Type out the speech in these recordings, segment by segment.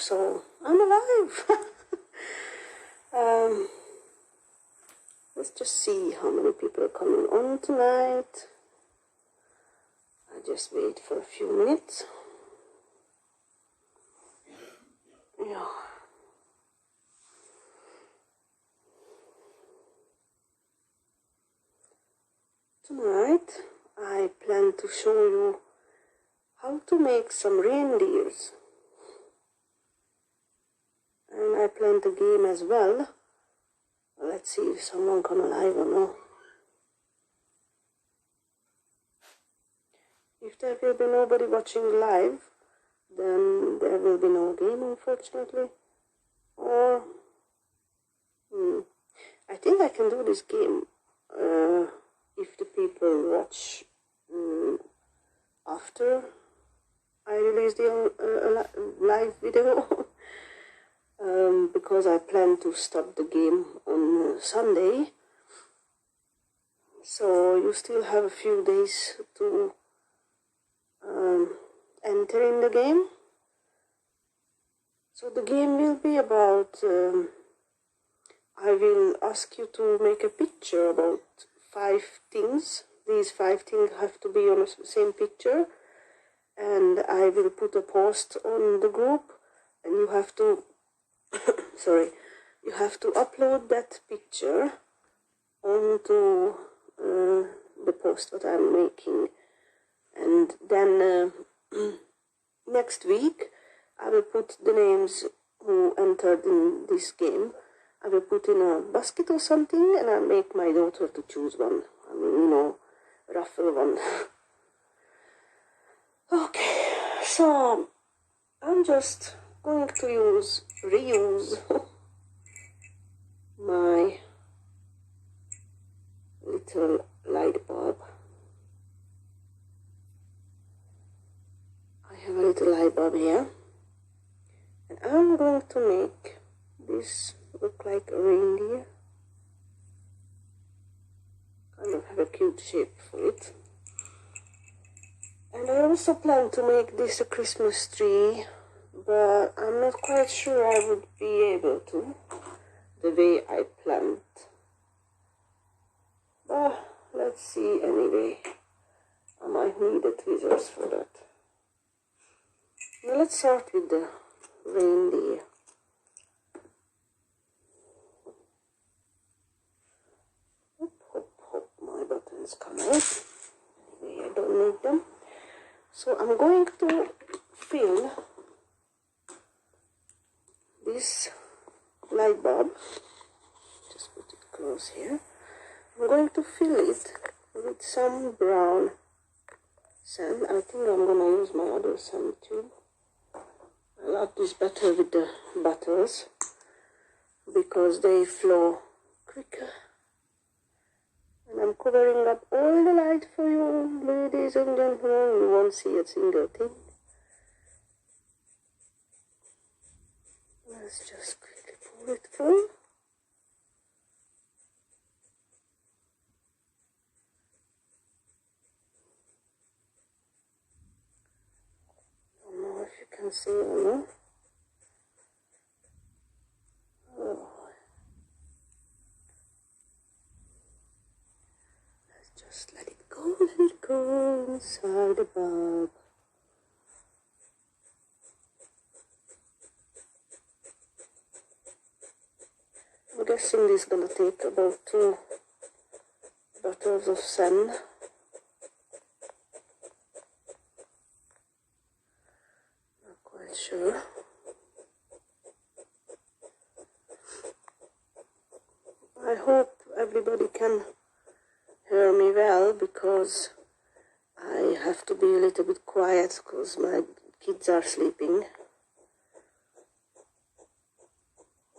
so I'm alive. Let's just see how many people are coming on tonight. I just wait for a few minutes. Yeah. Tonight I plan to show you how to make some reindeers. And I plan the game as well. Let's see if someone come alive or not. If there will be nobody watching live, then there will be no game, unfortunately. Or I think I can do this game if the people watch after I release the live video. Because I plan to stop the game on Sunday, so you still have a few days to enter in the game. So the game will be about, I will ask you to make a picture about 5 things. These 5 things have to be on the same picture, and I will put a post on the group, and you have to you have to upload that picture onto the post that I'm making. And then next week I will put the names who entered in this game. I will put in a basket or something, and I'll make my daughter to choose one. I mean, you know, raffle one. Okay, so I'm just going to reuse my little light bulb. I have a little light bulb here, and I'm going to make this look like a reindeer. Kind of have a cute shape for it. And I also plan to make this a Christmas tree, but I'm not quite sure I would be able to, the way I planned. But let's see anyway. I might need the tweezers for that. Now let's start with the reindeer. Hop, hop, hop, my buttons come out. Anyway, I don't need them. So I'm going to fill this light bulb, just put it close here. I'm going to fill it with some brown sand. I think I'm going to use my other sand tube. I like this better with the butters because they flow quicker. And I'm covering up all the light for you, ladies and gentlemen. You won't see a single thing. Let's just quickly pull it through. I don't know if you can see or not. Oh. Let's just let it go inside the bulb. I'm guessing this is gonna take about 2 butters of sand. Not quite sure. I hope everybody can hear me well, because I have to be a little bit quiet because my kids are sleeping.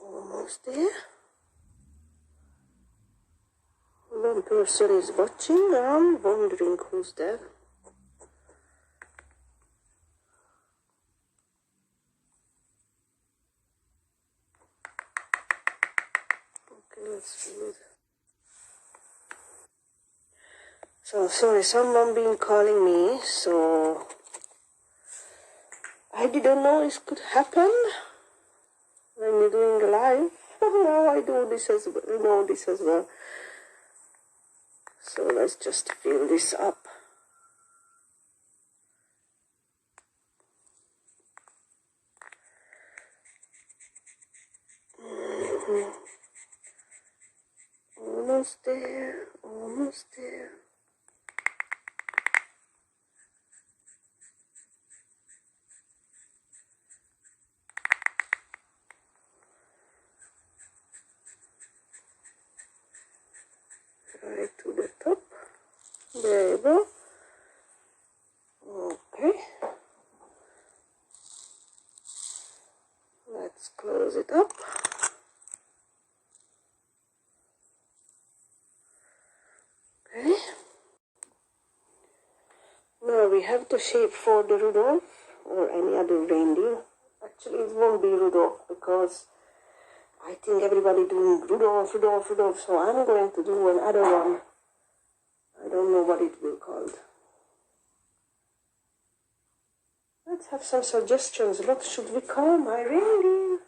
Almost there. One person is watching. I'm wondering who's there. Okay, let's do it. So sorry, someone been calling me, so I didn't know this could happen. when you're doing a live. Now I do this as well, you know this as well. So let's just fill this up. Almost there, almost there. Right to the top. There you go. Okay. Let's close it up. Okay. Now we have the shape for the Rudolph or any other reindeer. Actually, it won't be Rudolph because I think everybody doing Rudolph, Rudolph, Rudolph. So I'm going to do another one. I don't know what it will be called. Let's have some suggestions. What should we call my reindeer?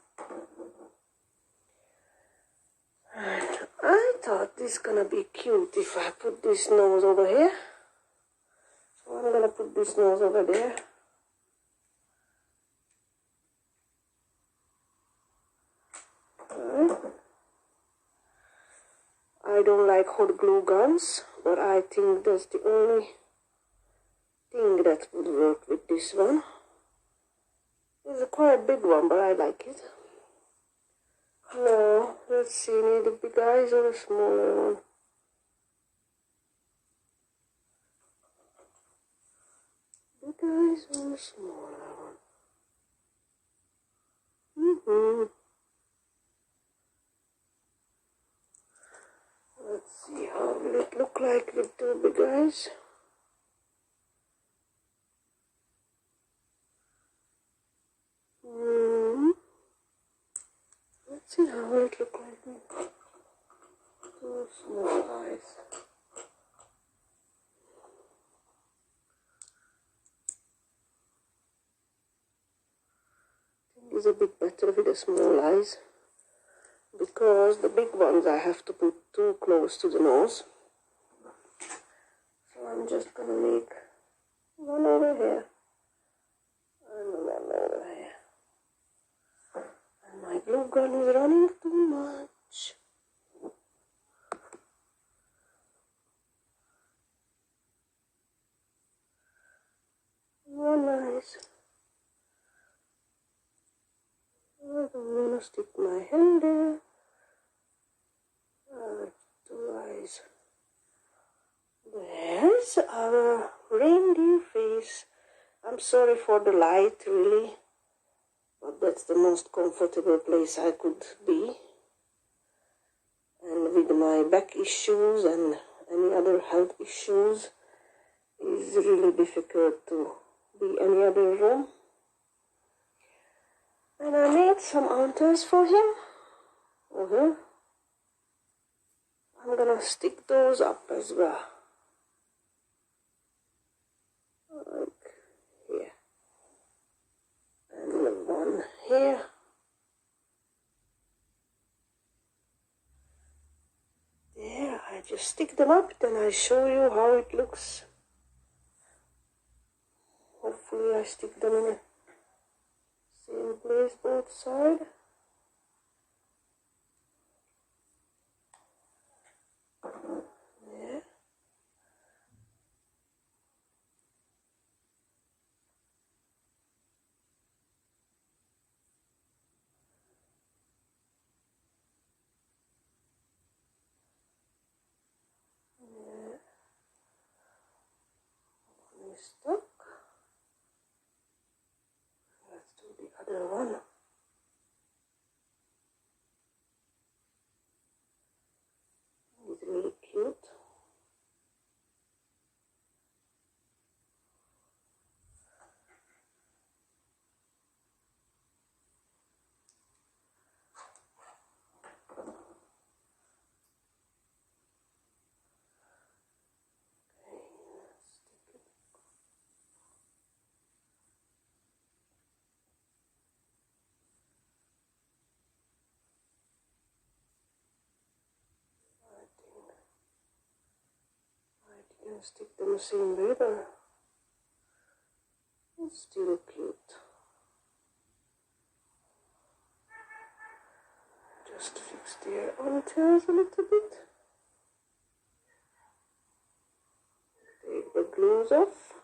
I thought this is gonna be cute if I put this nose over here. So I'm gonna put this nose over there. Alright. I don't like hot glue guns, but I think that's the only thing that would work with this one. It's a quite big one, but I like it. Now, let's see, need a big eyes or a smaller one? Big eyes or a smaller one? Let's see, how will it look like with two big eyes? Let's see how will it look like with two small eyes. I think it's a bit better with the small eyes, because the big ones I have to put too close to the nose. So I'm just gonna make one over here and one over here. And my glue gun is running too much. One eyes. I don't wanna stick my hand there. Two eyes. There's our reindeer face. I'm sorry for the light, really, but that's the most comfortable place I could be. And with my back issues and any other health issues, it's really difficult to be any other room. And I made some antlers for him. I'm gonna stick those up as well. Like here. And one here. There, I just stick them up, then I show you how it looks. Hopefully I stick them in the same place both sides. There. One is stuck. Let's do the other one. It's really cute. can stick them the same way, but it's still cute. Just fix their antennas a little bit. Take the glues off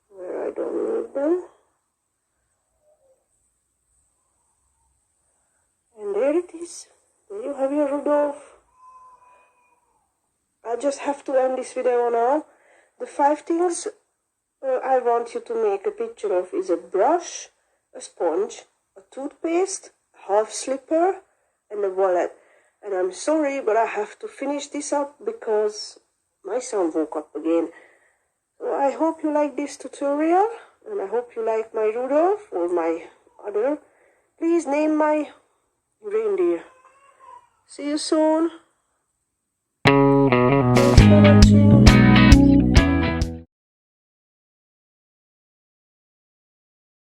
where I don't need them. And there it is. There you have your Rudolph. I just have to end this video now. The 5 things I want you to make a picture of is a brush, a sponge, a toothpaste, a half slipper, and a wallet. And I'm sorry, but I have to finish this up because my son woke up again. So I hope you like this tutorial, and I hope you like my Rudolph or my other. Please name my reindeer. See you soon. Thanks for watching.